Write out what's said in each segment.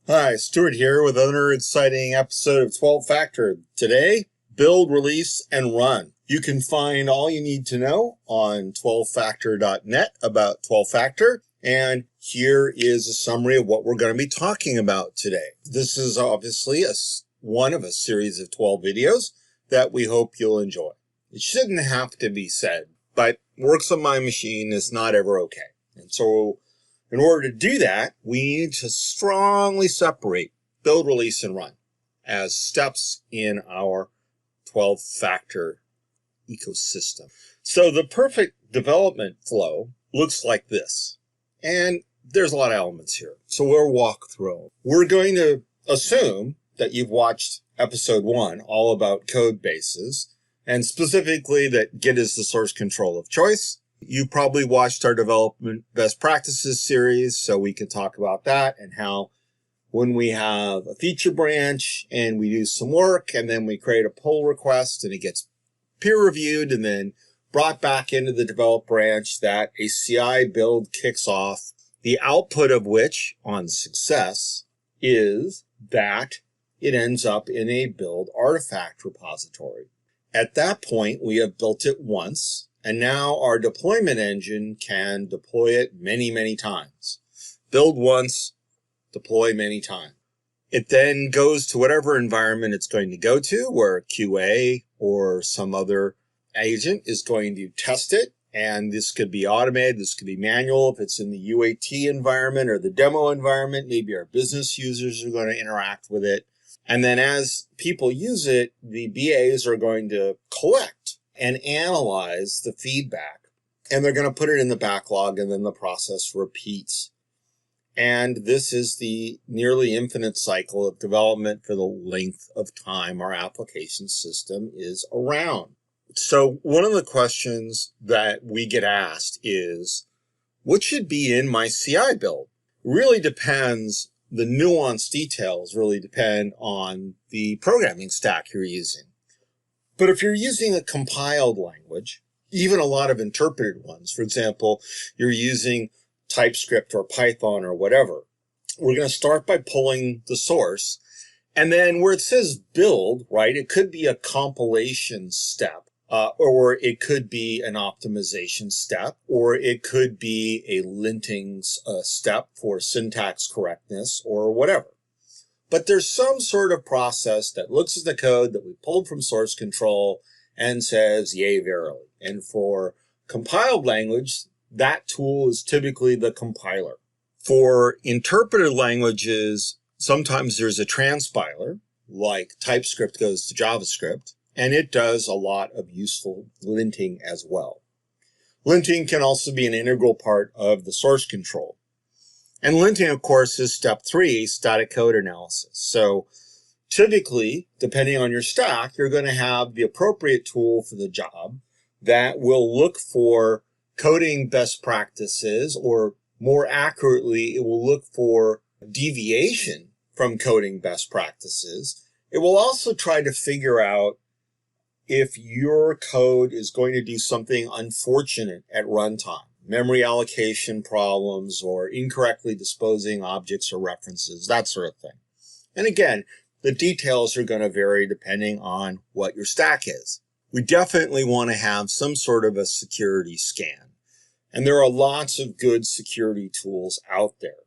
Hi, Stuart here with another exciting episode of 12 Factor. Today, build, release, and run. You can find all you need to know on 12factor.net about 12 Factor. And here is a summary of what we're going to be talking about today. This is obviously one of a series of 12 videos that we hope you'll enjoy. It shouldn't have to be said, but works on my machine is not ever okay. And so in order to do that, we need to strongly separate build, release, and run as steps in our 12-factor ecosystem. So the perfect development flow looks like this. And there's a lot of elements here. So we'll walk through them. We're going to assume that you've watched episode 1, all about code bases, and specifically that Git is the source control of choice. You probably watched our development best practices series, so we can talk about that and how when we have a feature branch and we do some work and then we create a pull request and it gets peer reviewed and then brought back into the develop branch, that a CI build kicks off, the output of which on success is that it ends up in a build artifact repository. At that point, we have built it once. And now our deployment engine can deploy it many, many times. Build once, deploy many times. It then goes to whatever environment it's going to go to, where QA or some other agent is going to test it. And this could be automated, this could be manual. If it's in the UAT environment or the demo environment, maybe our business users are going to interact with it. And then as people use it, the BAs are going to collect and analyze the feedback, and they're going to put it in the backlog, and then the process repeats. And this is the nearly infinite cycle of development for the length of time our application system is around. So one of the questions that we get asked is, what should be in my CI build? It really depends. The nuanced details really depend on the programming stack you're using. But if you're using a compiled language, even a lot of interpreted ones, for example, you're using TypeScript or Python or whatever, we're going to start by pulling the source. And then where it says build, right, it could be a compilation step, or it could be an optimization step, or it could be a linting step for syntax correctness or whatever. But there's some sort of process that looks at the code that we pulled from source control and says, yay, verily. And for compiled language, that tool is typically the compiler. For interpreted languages, sometimes there's a transpiler, like TypeScript goes to JavaScript, and it does a lot of useful linting as well. Linting can also be an integral part of the source control. And linting, of course, is step 3, static code analysis. So typically, depending on your stack, you're going to have the appropriate tool for the job that will look for coding best practices, or more accurately, it will look for deviation from coding best practices. It will also try to figure out if your code is going to do something unfortunate at runtime. Memory allocation problems or incorrectly disposing objects or references, that sort of thing. And again, the details are going to vary depending on what your stack is. We definitely want to have some sort of a security scan. And there are lots of good security tools out there.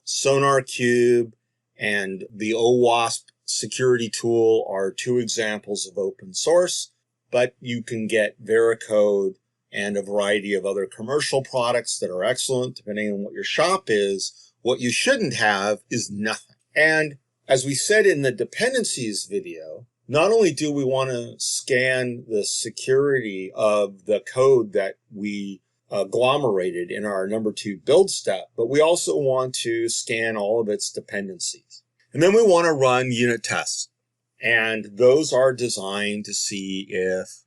SonarQube and the OWASP security tool are 2 examples of open source, but you can get Veracode and a variety of other commercial products that are excellent, depending on what your shop is. What you shouldn't have is nothing. And as we said in the dependencies video, not only do we want to scan the security of the code that we agglomerated in our number 2 build step, but we also want to scan all of its dependencies. And then we want to run unit tests. And those are designed to see if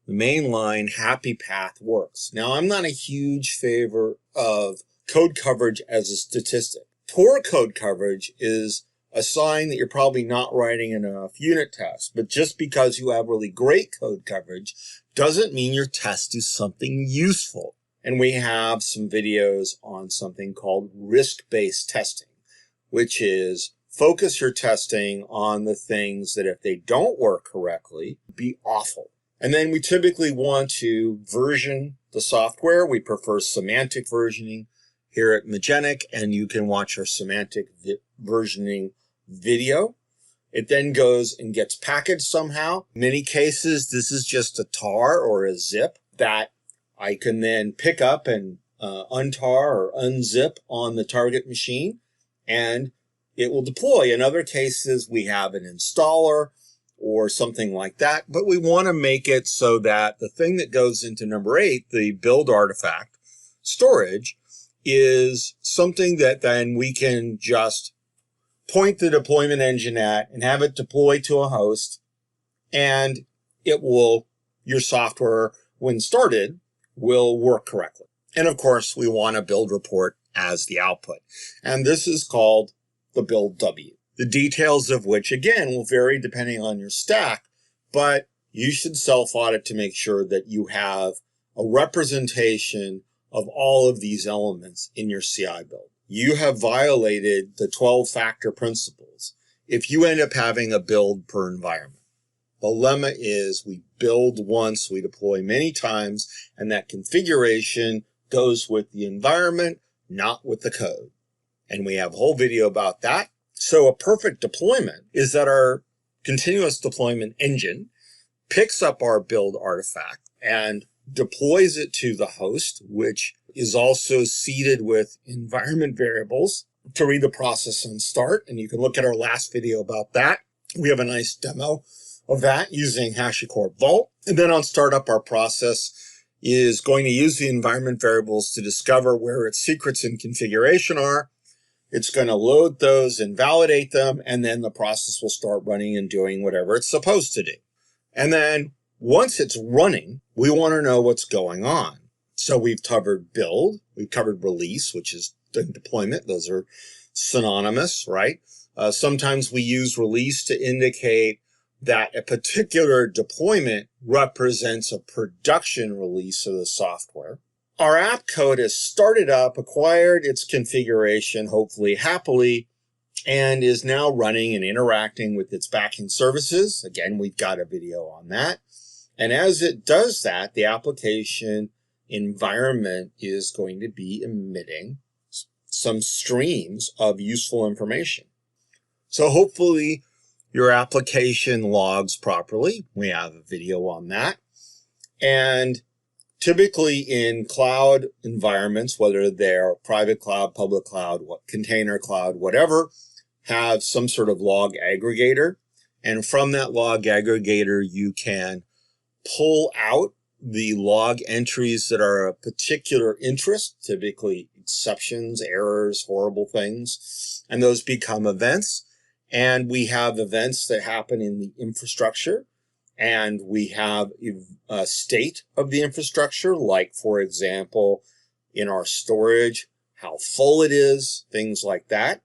the mainline happy path works. Now, I'm not a huge favor of code coverage as a statistic. Poor code coverage is a sign that you're probably not writing enough unit tests. But just because you have really great code coverage doesn't mean your test is something useful. And we have some videos on something called risk-based testing, which is Focus your testing on the things that if they don't work correctly, be awful. And then we typically want to version the software. We prefer semantic versioning here at Magenic, and you can watch our semantic versioning video. It then goes and gets packaged somehow. In many cases, this is just a tar or a zip that I can then pick up and untar or unzip on the target machine, and it will deploy. In other cases, we have an installer or something like that, but we want to make it so that the thing that goes into number 8, the build artifact storage, is something that then we can just point the deployment engine at and have it deploy to a host, and it will, your software, when started, will work correctly. And of course, we want a build report as the output. And this is called the build W. The details of which, again, will vary depending on your stack, but you should self-audit to make sure that you have a representation of all of these elements in your CI build. You have violated the 12-factor principles if you end up having a build per environment. The lemma is we build once, we deploy many times, and that configuration goes with the environment, not with the code. And we have a whole video about that. So a perfect deployment is that our continuous deployment engine picks up our build artifact and deploys it to the host, which is also seeded with environment variables to read the process and start. And you can look at our last video about that. We have a nice demo of that using HashiCorp Vault. And then on startup, our process is going to use the environment variables to discover where its secrets in configuration are. It's going to load those and validate them, and then the process will start running and doing whatever it's supposed to do. And then once it's running, we want to know what's going on. So we've covered build, we've covered release, which is the deployment. Those are synonymous, right? Sometimes we use release to indicate that a particular deployment represents a production release of the software. Our app code has started up, acquired its configuration, hopefully happily, and is now running and interacting with its backing services. Again, we've got a video on that. And as it does that, the application environment is going to be emitting some streams of useful information. So hopefully your application logs properly. We have a video on that. And typically in cloud environments, whether they're private cloud, public cloud, container cloud, whatever, have some sort of log aggregator. And from that log aggregator, you can pull out the log entries that are of particular interest, typically exceptions, errors, horrible things, and those become events. And we have events that happen in the infrastructure, and we have a state of the infrastructure, like, for example, in our storage, how full it is, things like that.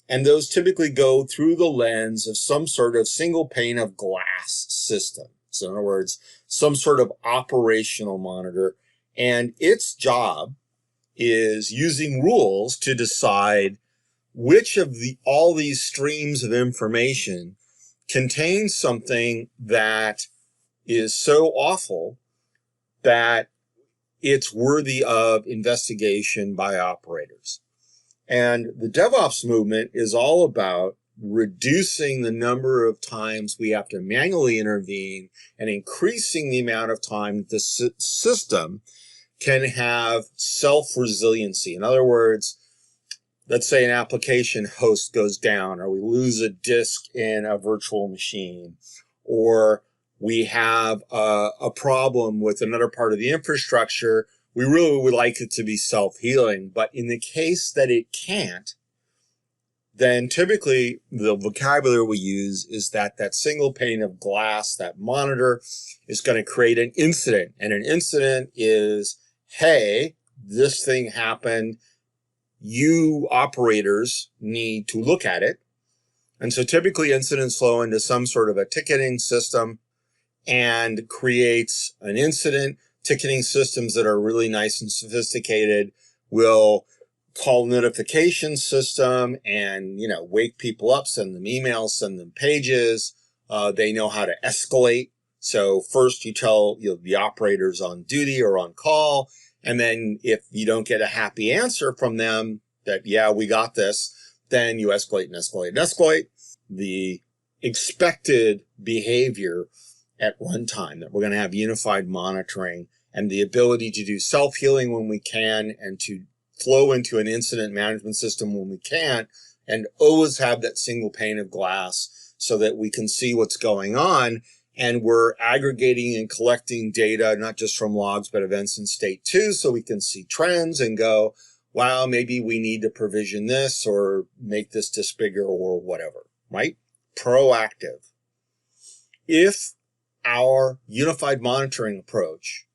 And those typically go through the lens of some sort of single pane of glass system. So in other words, some sort of operational monitor. And its job is using rules to decide which of all these streams of information contains something that is so awful that it's worthy of investigation by operators. And the DevOps movement is all about reducing the number of times we have to manually intervene and increasing the amount of time the system can have self-resiliency. In other words, let's say an application host goes down, or we lose a disk in a virtual machine, or we have a problem with another part of the infrastructure. We really would like it to be self-healing, but in the case that it can't, then typically the vocabulary we use is that that single pane of glass, that monitor, is going to create an incident. And an incident is, hey, this thing happened. You operators need to look at it. And so typically incidents flow into some sort of a ticketing system and creates an incident. Ticketing systems that are really nice and sophisticated will call notification system and, wake people up, send them emails, send them pages. They know how to escalate. So first you tell the operators on duty or on call, and then if you don't get a happy answer from them that, yeah, we got this, then you escalate and escalate and escalate. The expected behavior at runtime, that we're going to have unified monitoring and the ability to do self-healing when we can, and to flow into an incident management system when we can't, and always have that single pane of glass so that we can see what's going on. And we're aggregating and collecting data, not just from logs, but events in state too, so we can see trends and go, wow, maybe we need to provision this or make this bigger or whatever, right? Proactive. If our unified monitoring approach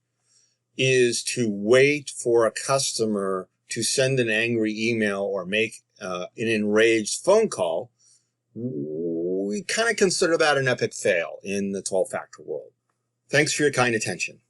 is to wait for a customer to send an angry email or make an enraged phone call, we kind of consider that an epic fail in the 12-factor world. Thanks for your kind attention.